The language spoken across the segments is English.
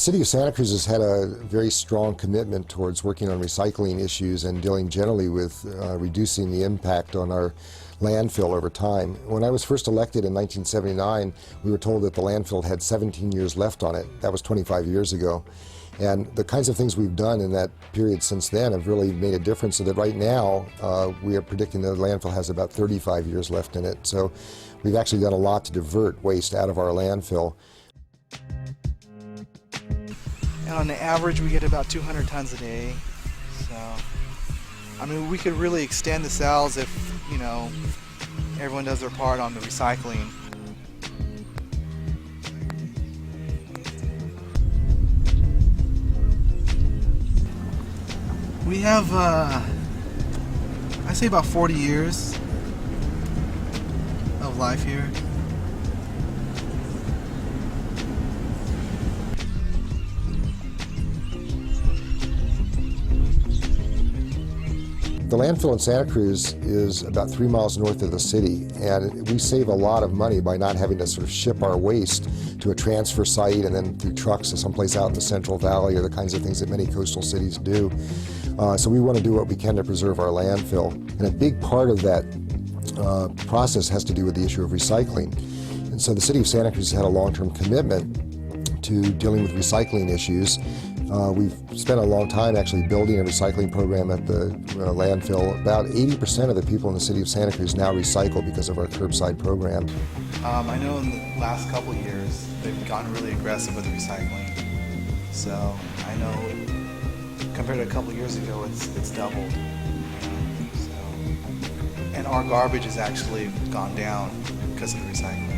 City of Santa Cruz has had a very strong commitment towards working on recycling issues and dealing generally with reducing the impact on our landfill over time. When I was first elected in 1979, we were told that the landfill had 17 years left on it. That was 25 years ago. And the kinds of things we've done in that period since then have really made a difference, so that right now we are predicting that the landfill has about 35 years left in it. So we've actually done a lot to divert waste out of our landfill. And on the average, we get about 200 tons a day. So, I mean, we could really extend the cells if, you know, everyone does their part on the recycling. We have, I say about 40 years of life here. The landfill in Santa Cruz is about 3 miles north of the city, and we save a lot of money by not having to sort of ship our waste to a transfer site and then through trucks to someplace out in the Central Valley, or the kinds of things that many coastal cities do. So we want to do what we can to preserve our landfill. And a big part of that process has to do with the issue of recycling. And so the City of Santa Cruz has had a long-term commitment to dealing with recycling issues. We've spent a long time actually building a recycling program at the landfill. About 80% of the people in the city of Santa Cruz now recycle because of our curbside program. I know in the last couple of years they've gotten really aggressive with recycling. So I know compared to a couple of years ago, it's doubled. So, and our garbage has actually gone down because of the recycling.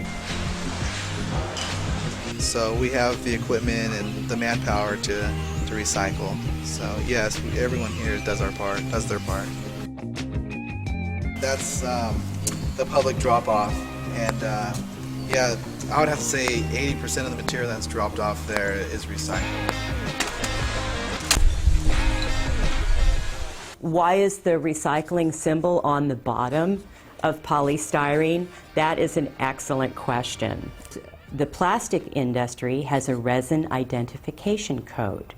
So we have the equipment and the manpower to recycle. So yes, everyone here does their part. That's the public drop-off, and yeah, I would have to say 80% of the material that's dropped off there is recycled. Why is the recycling symbol on the bottom of polystyrene? That is an excellent question. The plastic industry has a resin identification code,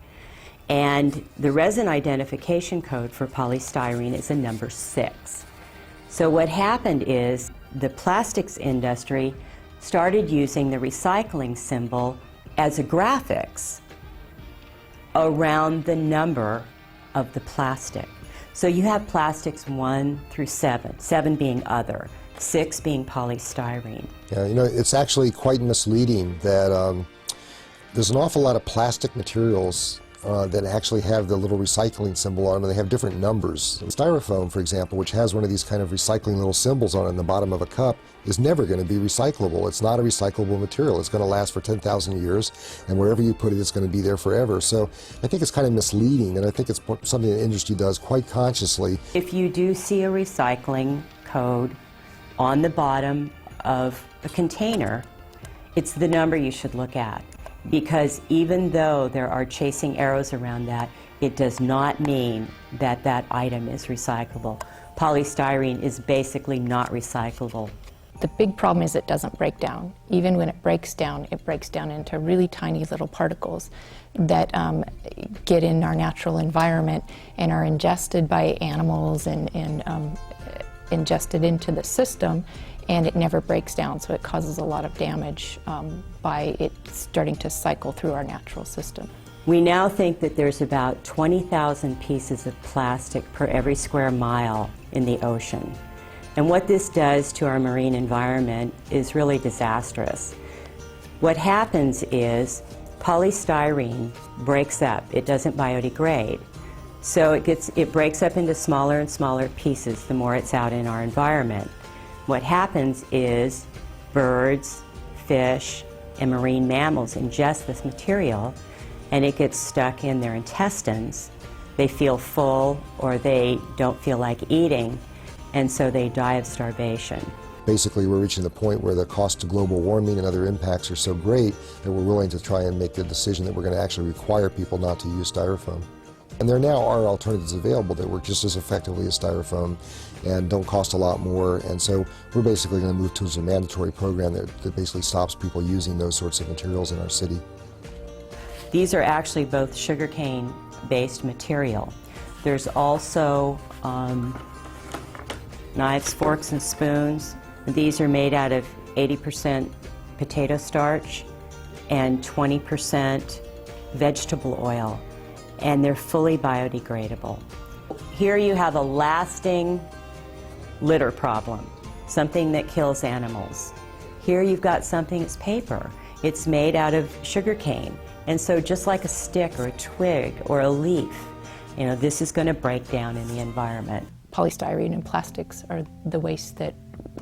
and the resin identification code for polystyrene is a number 6. So what happened is the plastics industry started using the recycling symbol as a graphics around the number of the plastic. So you have plastics 1 through 7, 7 being other, 6 being polystyrene. Yeah, you know, it's actually quite misleading that there's an awful lot of plastic materials that actually have the little recycling symbol on them, and they have different numbers. Styrofoam, for example, which has one of these kind of recycling little symbols on it in the bottom of a cup, is never going to be recyclable. It's not a recyclable material. It's going to last for 10,000 years, and wherever you put it, it's going to be there forever. So I think it's kind of misleading, and I think it's something the industry does quite consciously. If you do see a recycling code on the bottom of a container, it's the number you should look at. Because even though there are chasing arrows around that, it does not mean that that item is recyclable. Polystyrene is basically not recyclable. The big problem is it doesn't break down. Even when it breaks down into really tiny little particles that get in our natural environment and are ingested by animals and ingested into the system, and it never breaks down, so it causes a lot of damage by it starting to cycle through our natural system. We now think that there's about 20,000 pieces of plastic per every square mile in the ocean. And what this does to our marine environment is really disastrous. What happens is polystyrene breaks up. It doesn't biodegrade. So it breaks up into smaller and smaller pieces the more it's out in our environment. What happens is birds, fish, and marine mammals ingest this material, and it gets stuck in their intestines. They feel full, or they don't feel like eating, and so they die of starvation. Basically, we're reaching the point where the cost to global warming and other impacts are so great that we're willing to try and make the decision that we're going to actually require people not to use styrofoam. And there now are alternatives available that work just as effectively as styrofoam and don't cost a lot more, and so we're basically going to move towards a mandatory program that basically stops people using those sorts of materials in our city. These are actually both sugarcane-based material. There's also knives, forks, and spoons. These are made out of 80% potato starch and 20% vegetable oil, and they're fully biodegradable. Here you have a lasting litter problem, something that kills animals. Here you've got something that's paper. It's made out of sugarcane, and so just like a stick or a twig or a leaf, you know, this is going to break down in the environment. Polystyrene and plastics are the waste that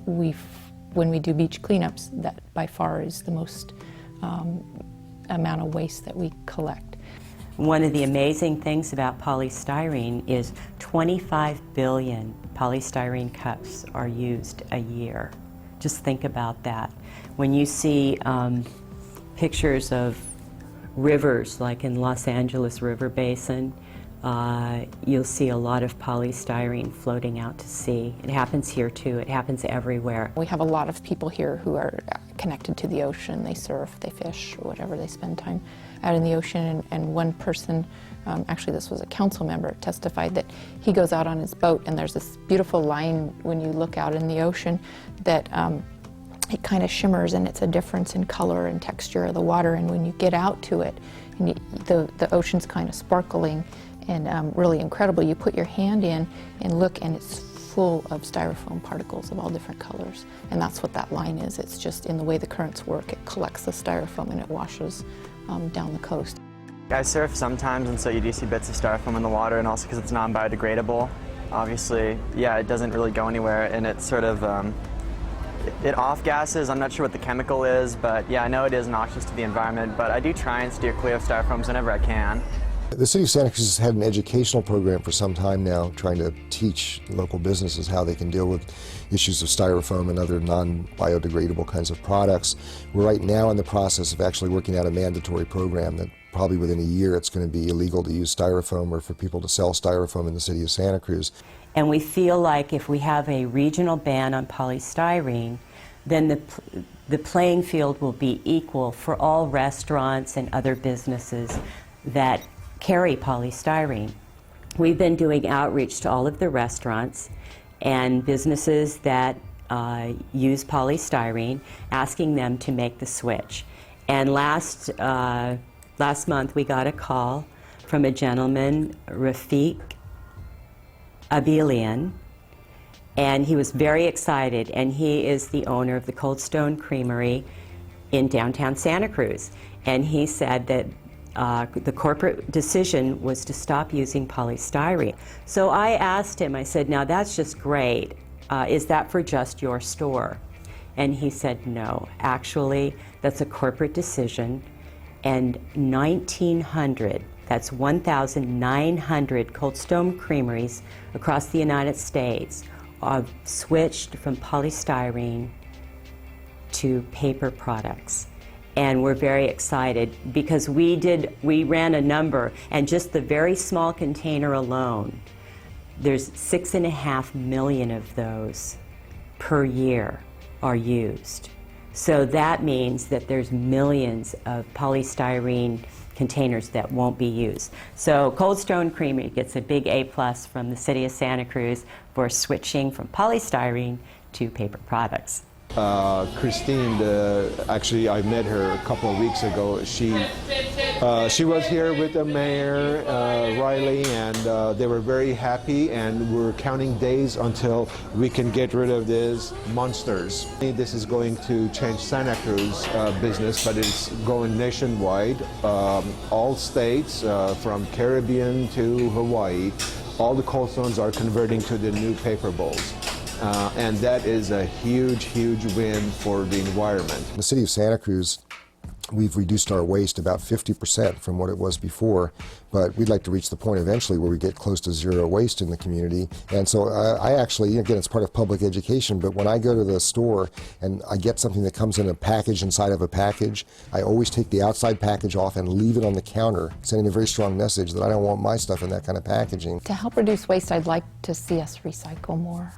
when we do beach cleanups, that by far is the most amount of waste that we collect. One of the amazing things about polystyrene is 25 billion polystyrene cups are used a year. Just think about that. When you see pictures of rivers, like in Los Angeles River Basin, you'll see a lot of polystyrene floating out to sea. It happens here too. It happens everywhere. We have a lot of people here who are connected to the ocean. They surf, they fish, or whatever. They spend time out in the ocean. And one person, actually this was a council member, testified that he goes out on his boat and there's this beautiful line when you look out in the ocean that it kind of shimmers, and it's a difference in color and texture of the water. And when you get out to it, and the ocean's kind of sparkling and really incredible. You put your hand in and look, and it's full of styrofoam particles of all different colors. And that's what that line is. It's just in the way the currents work, it collects the styrofoam and it washes down the coast. I surf sometimes, and so you do see bits of styrofoam in the water, and also because it's non-biodegradable. Obviously, yeah, it doesn't really go anywhere, and it's sort of, it off-gases. I'm not sure what the chemical is, but yeah, I know it is noxious to the environment, but I do try and steer clear of styrofoams whenever I can. The City of Santa Cruz has had an educational program for some time now, trying to teach local businesses how they can deal with issues of styrofoam and other non-biodegradable kinds of products. We're right now in the process of actually working out a mandatory program that probably within a year it's going to be illegal to use styrofoam or for people to sell styrofoam in the City of Santa Cruz. And we feel like if we have a regional ban on polystyrene, then the playing field will be equal for all restaurants and other businesses that carry polystyrene. We've been doing outreach to all of the restaurants and businesses that use polystyrene, asking them to make the switch. And last month we got a call from a gentleman, Rafiq Abilian, and he was very excited, and he is the owner of the Cold Stone Creamery in downtown Santa Cruz. And he said that the corporate decision was to stop using polystyrene. So I asked him, I said, now that's just great. Is that for just your store? And he said, no, actually, that's a corporate decision. And 1,900, that's 1,900 Cold Stone Creameries across the United States have switched from polystyrene to paper products. And we're very excited because we ran a number, and just the very small container alone, there's 6.5 million of those per year are used. So that means that there's millions of polystyrene containers that won't be used. So Cold Stone Creamery gets a big A+ from the City of Santa Cruz for switching from polystyrene to paper products. Christine, actually I met her a couple of weeks ago. She was here with the mayor, Riley, and they were very happy, and we're counting days until we can get rid of these monsters. This is going to change Santa Cruz business, but it's going nationwide. All states, from Caribbean to Hawaii, all the cold stones are converting to the new paper bowls. And that is a huge, huge win for the environment. In the City of Santa Cruz, we've reduced our waste about 50% from what it was before, but we'd like to reach the point eventually where we get close to zero waste in the community. And so I actually, again, it's part of public education, but when I go to the store and I get something that comes in a package inside of a package, I always take the outside package off and leave it on the counter, sending a very strong message that I don't want my stuff in that kind of packaging. To help reduce waste, I'd like to see us recycle more.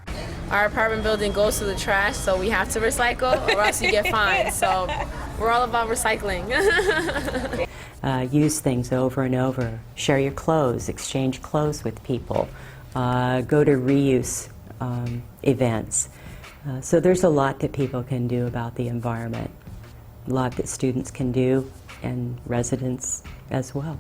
Our apartment building goes to the trash, so we have to recycle or else you get fined. So we're all about recycling. use things over and over, share your clothes, exchange clothes with people, go to reuse events. So there's a lot that people can do about the environment, a lot that students can do, and residents as well.